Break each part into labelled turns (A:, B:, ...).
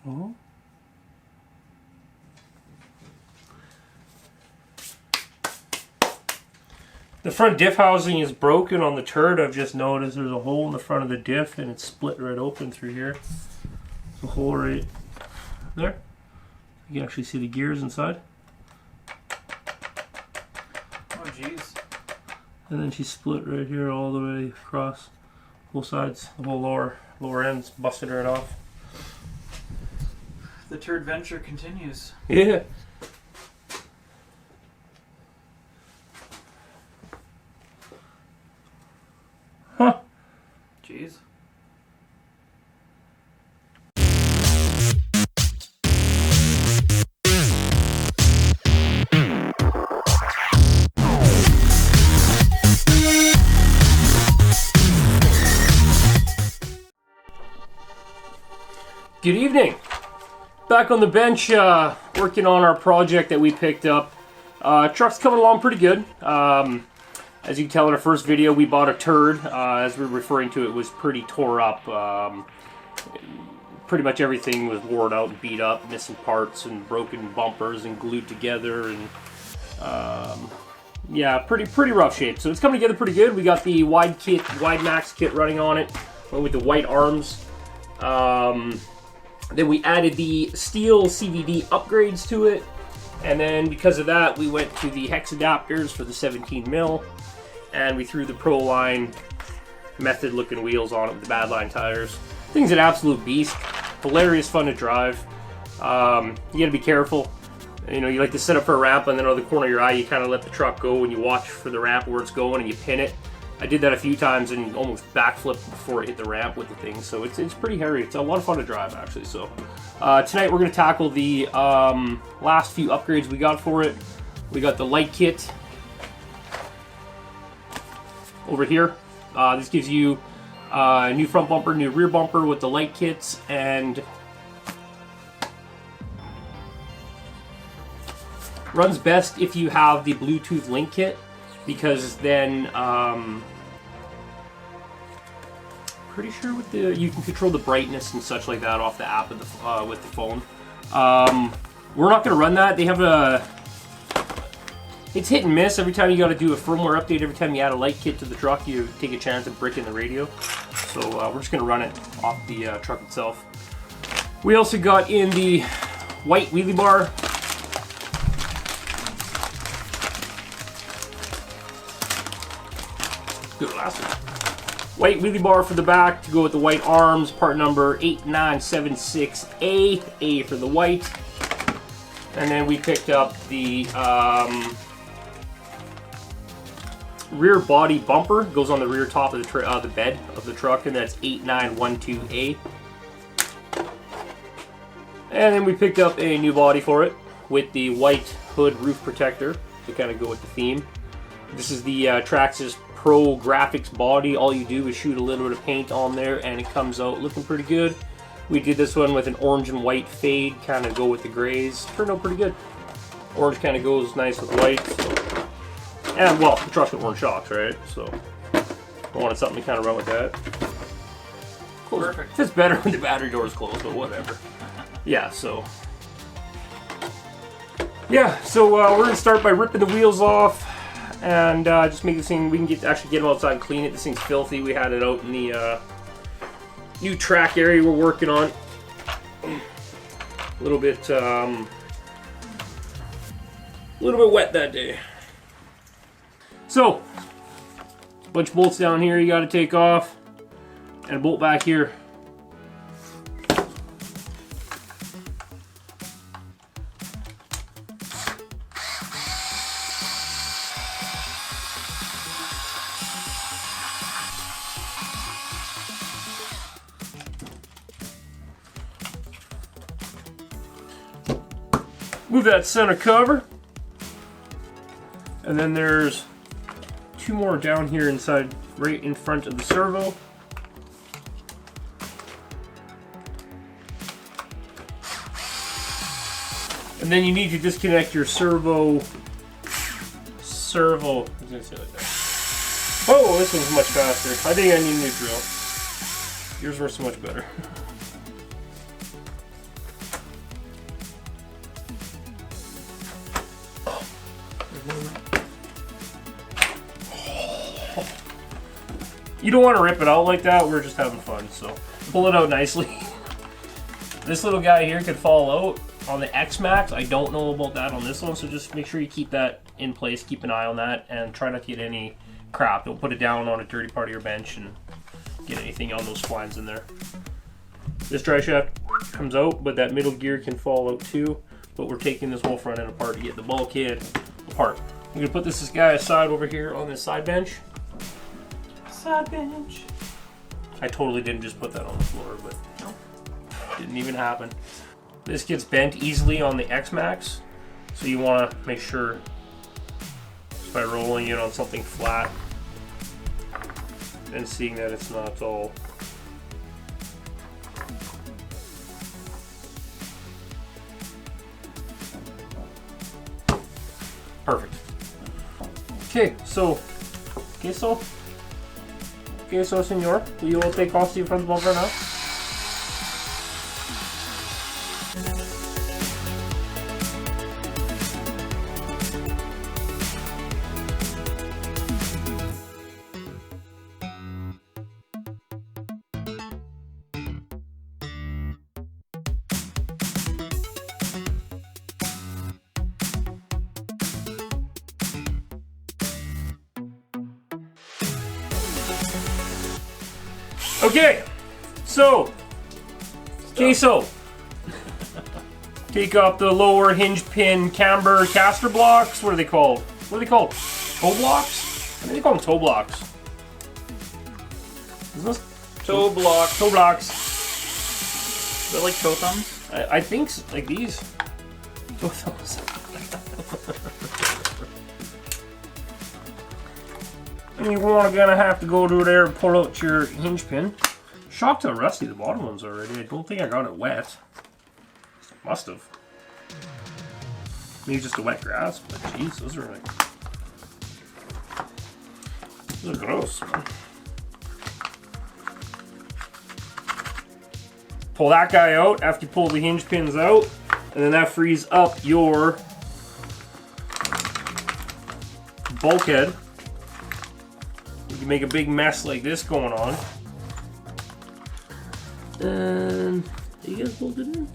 A: Oh. The front diff housing is broken on the turd. I've just noticed there's a hole in the front of the diff and it's split right open through here. There's a hole right there. You can actually see the gears inside.
B: Oh jeez.
A: And then she split right here all the way across both sides. The whole lower end's busted right off.
B: The turd venture continues.
A: Yeah. Huh.
B: Jeez.
A: Good evening. Back on the bench, working on our project that we picked up. Truck's coming along pretty good. As you can tell in our first video, we bought a turd. As we were referring to it, was pretty tore up. Pretty much everything was worn out and beat up, missing parts and broken bumpers and glued together, and yeah, pretty rough shape. So it's coming together pretty good. We got the wide max kit running on it, went with the white arms. Then we added the steel CVD upgrades to it, and then because of that, we went to the hex adapters for the 17 mil, and we threw the Pro Line method looking wheels on it with the Badline tires. Thing's an absolute beast. Hilarious fun to drive. You gotta be careful. You know, you like to set up for a ramp, and then out of the corner of your eye, you kind of let the truck go and you watch for the ramp where it's going and you pin it. I did that a few times and almost backflipped before it hit the ramp with the thing. So it's pretty hairy. It's a lot of fun to drive, actually. So tonight we're going to tackle the last few upgrades we got for it. We got the light kit over here. This gives you a new front bumper, new rear bumper with the light kits, and runs best if you have the Bluetooth link kit, because then pretty sure with the you can control the brightness and such like that off the app of the, with the phone. We're not going to run that. They have a it's hit and miss. Every time you got to do a firmware update, every time you add a light kit to the truck, you take a chance of bricking the radio. So we're just going to run it off the truck itself. We also got in the white wheelie bar. Good last one. White wheelie bar for the back to go with the white arms, part number 8976A, A for the white. And then we picked up the rear body bumper, goes on the rear top of the bed of the truck, and that's 8912A. And then we picked up a new body for it with the white hood roof protector to kind of go with the theme. This is the TRAXXAS PROGRAPHICS body. All you do is shoot a little bit of paint on there and it comes out looking pretty good. We did this one with an orange and white fade, kind of go with the grays. Turned out pretty good. Orange kind of goes nice with white. So. And well, the truck's got orange shocks, right? So I wanted something to kind of run with that.
B: Perfect.
A: Fits better when the battery door is closed, but whatever. Yeah, so. Yeah, so we're going to start by ripping the wheels off. And just make this thing, we can actually get them outside and clean it. This thing's filthy. We had it out in the new track area we're working on. A little bit wet that day. So, a bunch of bolts down here you got to take off, and a bolt back here. Move that center cover, and then there's two more down here inside, right in front of the servo. And then you need to disconnect your servo. I was gonna say like that. Oh, this one's much faster. I think I need a new drill. Yours works so much better. You don't want to rip it out like that. We're just having fun, so pull it out nicely. This little guy here could fall out on the MAXX. I don't know about that on this one, so just make sure you keep that in place. Keep an eye on that, and try not to get any crap. Don't put it down on a dirty part of your bench and get anything on those splines in there. This dry shaft comes out, but that middle gear can fall out too. But we're taking this whole front end apart to get the bulkhead apart. I'm gonna put this guy aside over here on this side bench.
B: Side bench.
A: I totally didn't just put that on the floor, but no, didn't even happen. This gets bent easily on the MAXX, so you want to make sure just by rolling it on something flat and seeing that it's not all perfect. Okay, so señor, you will take off the front bumper now. Okay, so take off the lower hinge pin camber caster blocks. What are they called? What are they called? Toe blocks? I think they call them toe blocks. Isn't this?
B: Toe blocks.
A: Toe blocks.
B: Is that like toe thumbs?
A: I think so, like these. Toe thumbs. And you're gonna have to go to there and pull out your hinge pin. Shocked how rusty the bottom ones are already. I don't think I got it wet. Must have. Maybe just a wet grass, but jeez, those are like... those are gross, man. Pull that guy out after you pull the hinge pins out, and then that frees up your bulkhead. You can make a big mess like this going on. And you guys pulled it in?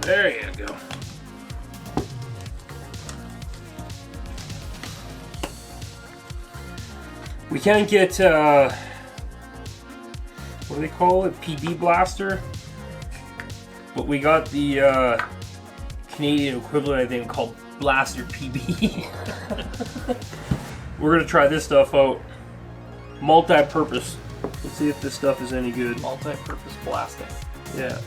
A: There you go. We can't get what do they call it? PB blaster. But we got the Canadian equivalent, I think, called Blaster PB. We're gonna try this stuff out. Multi-purpose. Let's see if this stuff is any good.
B: Multi-purpose blasting.
A: Yeah.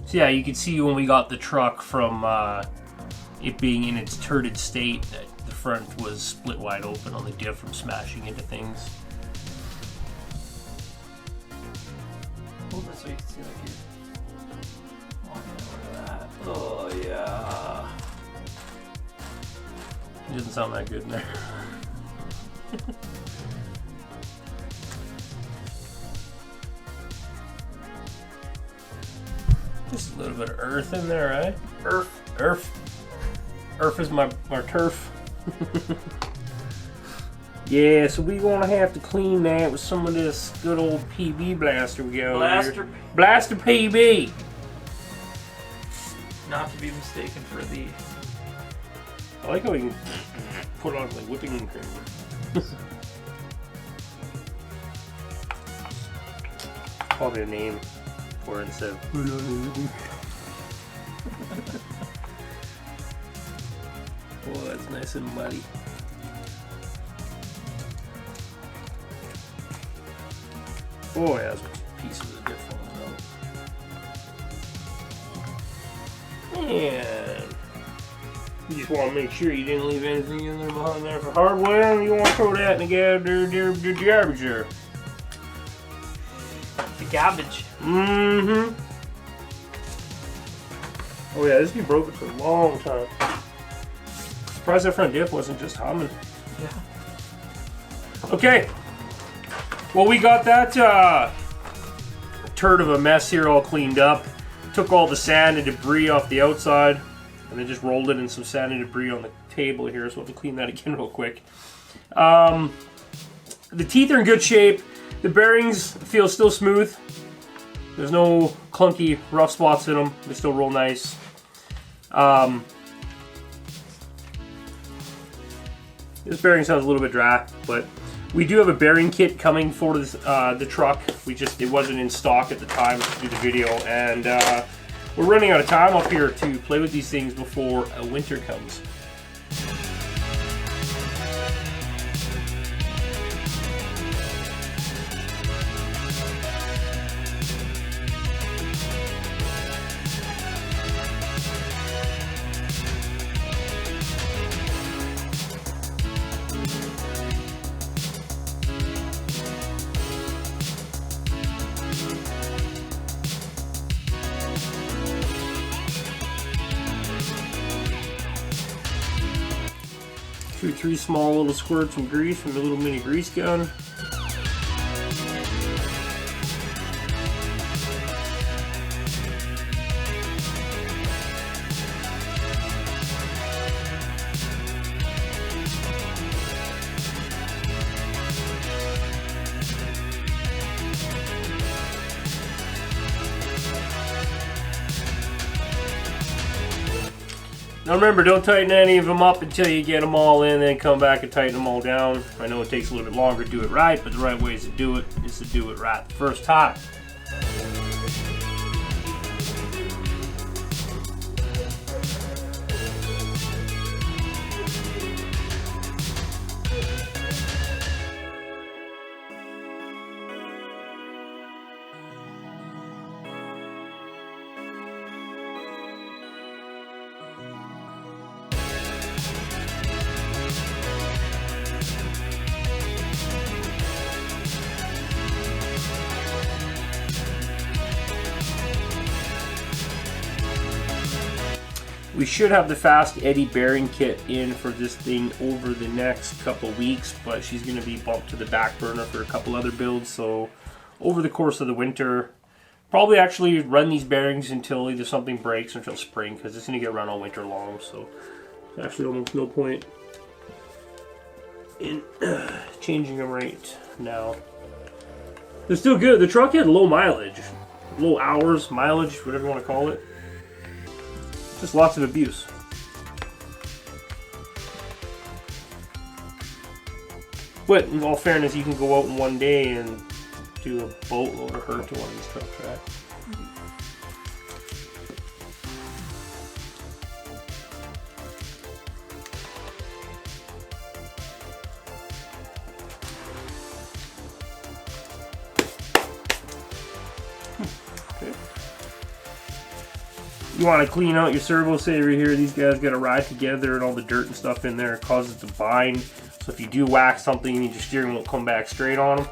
A: So yeah, you can see when we got the truck from it being in its turded state that the front was split wide open on the diff from smashing into things.
B: Hold this so you can see like here. Oh yeah, look at that. Oh yeah.
A: It doesn't sound that good in there. Just a little bit of earth in there, right? Earth is my turf. Yeah, so we're gonna have to clean that with some of this good old PB blaster we got here. Blaster PB!
B: Not to be mistaken for the...
A: I like how we can put on like whipping cream. Probably a name for it instead of oh, that's nice and muddy. Oh yeah, that's pieces of different though. And you just want to make sure you didn't leave anything in there behind there for hardware. You want to throw that in the garbage there.
B: The garbage.
A: Mm-hmm. Oh yeah, this has been broken for a long time. Surprised that front diff wasn't just humming.
B: Yeah.
A: Okay. Well, we got that turd of a mess here all cleaned up. Took all the sand and debris off the outside, and then just rolled it in some sand and debris on the table here. So we'll have to clean that again real quick. The teeth are in good shape. The bearings feel still smooth. There's no clunky rough spots in them. They still roll nice. This bearing sounds a little bit dry, but we do have a bearing kit coming for this, the truck. It wasn't in stock at the time to do the video, and we're running out of time up here to play with these things before winter comes. Shoot 3 small little squirts of grease from the little mini grease gun. Now remember, don't tighten any of them up until you get them all in, then come back and tighten them all down. I know it takes a little bit longer to do it right, but the right way to do it is to do it right the first time. We should have the fast eddy bearing kit in for this thing over the next couple weeks, but she's going to be bumped to the back burner for a couple other builds. So over the course of the winter, probably actually run these bearings until either something breaks or until spring, because it's going to get run all winter long. So there's actually almost no point in changing them right now. They're still good. The truck had low mileage, low hours, mileage, whatever you want to call it. Just lots of abuse. But in all fairness, you can go out in one day and do a boatload of hurt to one of these trucks, right? You want to clean out your servo saver here. These guys got to ride together, and all the dirt and stuff in there causes it to bind. So if you do whack something, your steering won't come back straight on them.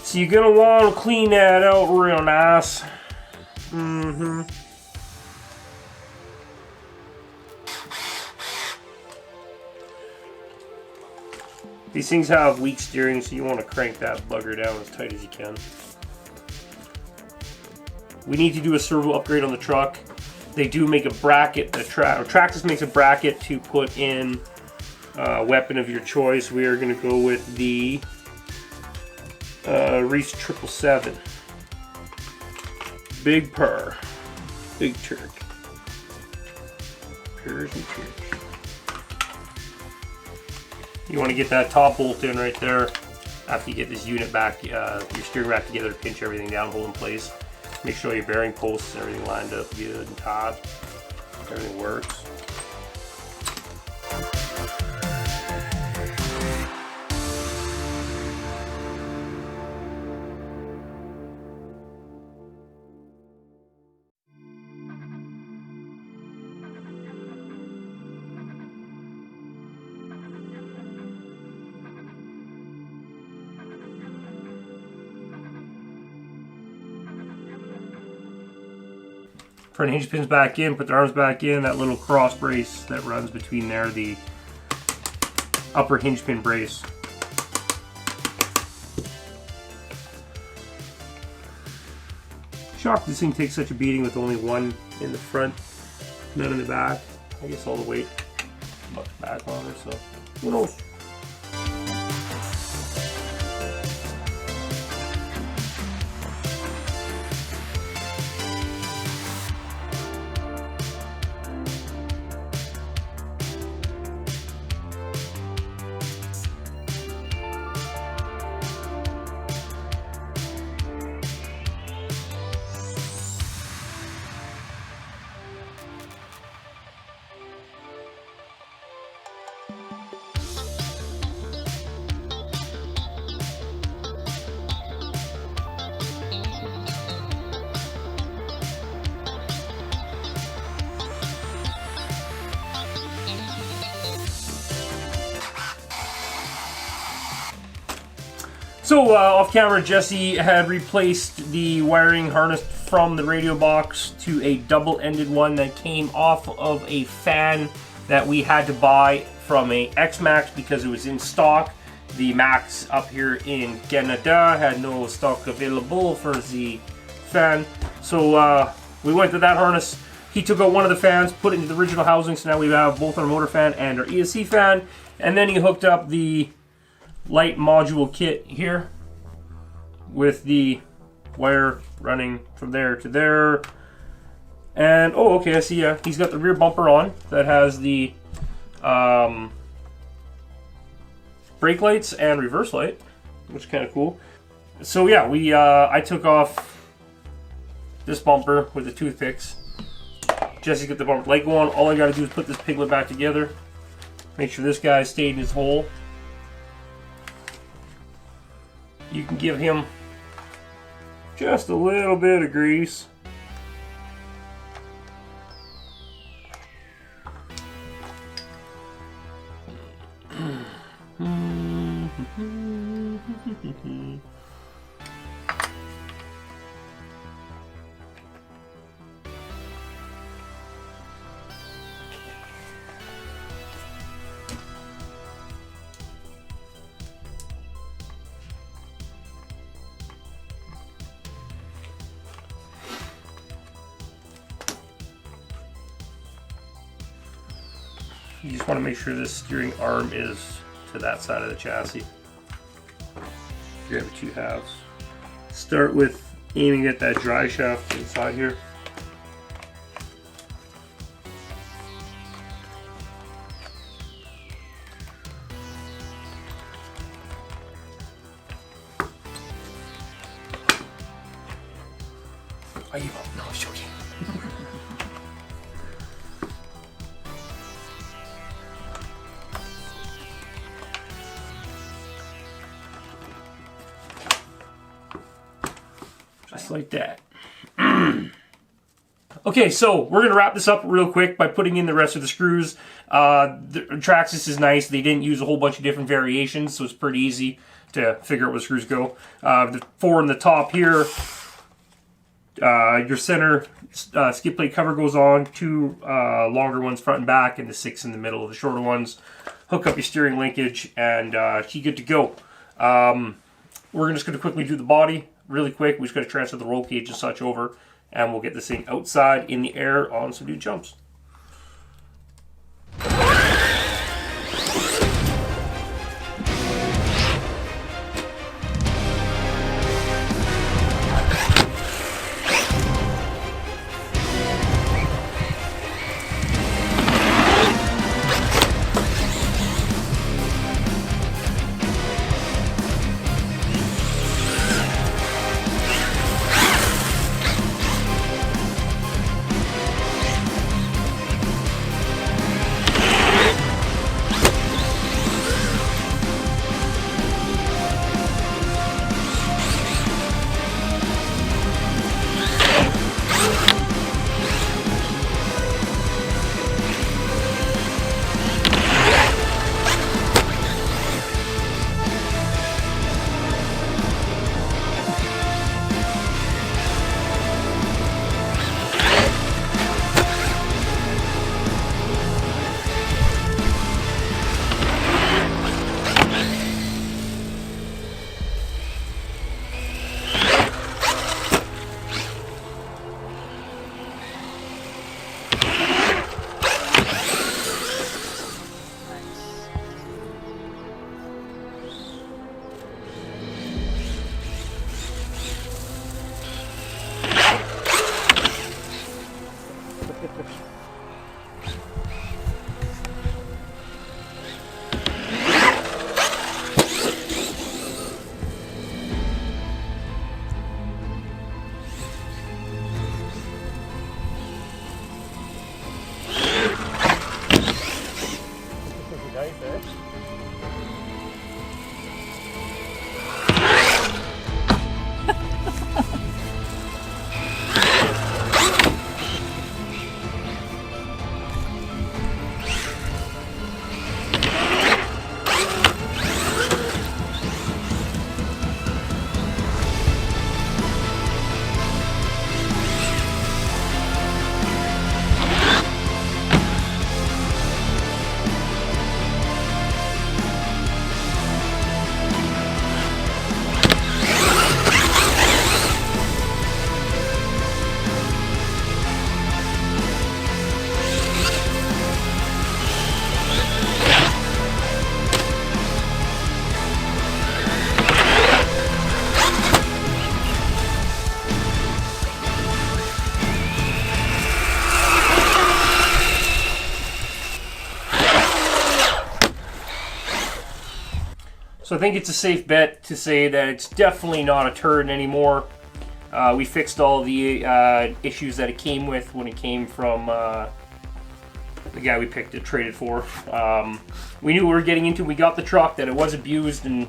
A: So you're going to want to clean that out real nice. These things have weak steering, so you want to crank that bugger down as tight as you can. We need to do a servo upgrade on the truck. They do make a bracket. TRAXXAS makes a bracket to put in a weapon of your choice. We are going to go with the Reese 777. Big purr. Big Turk. Purrs and Turks. You want to get that top bolt in right there after you get this unit back, your steering rack together to pinch everything down, hold in place. Make sure your bearing posts and everything lined up good and taut. Everything works. Turn the hinge pins back in, put the arms back in, that little cross brace that runs between there, the upper hinge pin brace. Shocked this thing takes such a beating with only one in the front, none in the back. I guess all the weight back on her, so who knows. So off camera, Jesse had replaced the wiring harness from the radio box to a double-ended one that came off of a fan that we had to buy from a MAXX because it was in stock. The Max up here in Canada had no stock available for the fan. So we went to that harness. He took out one of the fans, put it into the original housing, so now we have both our motor fan and our ESC fan. And then he hooked up the light module kit here with the wire running from there to there. And oh, okay, I see. He's got the rear bumper on that has the brake lights and reverse light, which is kind of cool. So yeah, we I took off this bumper with the toothpicks. Jesse's got the bumper light going. All I got to do is put this piglet back together. Make sure this guy stayed in his hole. You can give him just a little bit of grease. You just want to make sure this steering arm is to that side of the chassis. Grab the two halves. Start with aiming at that dry shaft inside here. I give up. No, I'm joking. Just like that. Okay, so we're going to wrap this up real quick by putting in the rest of the screws. The TRAXXAS is nice. They didn't use a whole bunch of different variations, so it's pretty easy to figure out where the screws go. The four in the top here, your center skid plate cover goes on, two longer ones front and back, and the 6 in the middle of the shorter ones. Hook up your steering linkage, and you're good to go. We're just going to quickly do the body really quick. We just got to transfer the roll cage and such over, and we'll get this thing outside in the air on some new jumps. So I think it's a safe bet to say that it's definitely not a turd anymore. We fixed all the issues that it came with when it came from the guy we picked it, traded for. We knew we were getting into, we got the truck, that it was abused and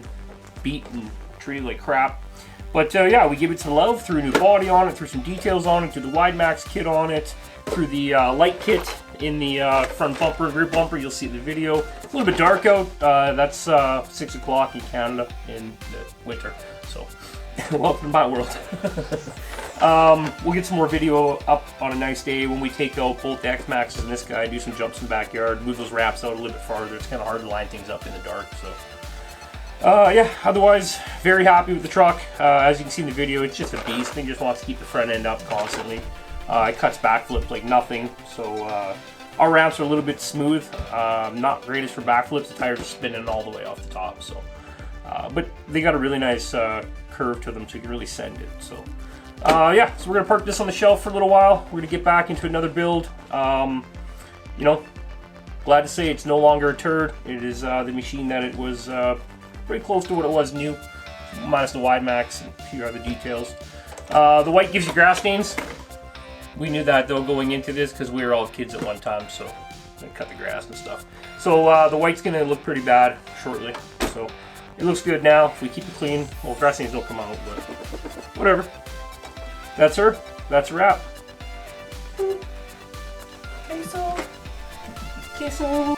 A: beat and treated like crap. But yeah, we give it some love, threw a new body on it, threw some details on it, threw the wide max kit on it, threw the light kit in the front bumper and rear bumper. You'll see the video. It's a little bit dark out. That's 6 o'clock in Canada in the winter. So, welcome to my world. We'll get some more video up on a nice day when we take out both the X-Maxes and this guy, do some jumps in the backyard, move those wraps out a little bit farther. It's kind of hard to line things up in the dark. So. Yeah, otherwise, very happy with the truck. As you can see in the video, it's just a beast. Thing just wants to keep the front end up constantly. It cuts backflip like nothing, so our ramps are a little bit smooth. Not greatest for backflips. The tires are spinning all the way off the top, so. But they got a really nice curve to them, so you can really send it. So, yeah, so we're gonna park this on the shelf for a little while. We're gonna get back into another build. You know, glad to say it's no longer a turd. It is the machine that it was. Pretty close to what it was new, minus the wide max and a few other details. The white gives you grass stains. We knew that though going into this because we were all kids at one time, so we cut the grass and stuff. So the white's gonna look pretty bad shortly. So it looks good now. If we keep it clean, well, grass stains don't come out, but whatever. That's her. That's a wrap.
B: Queso.
A: Queso.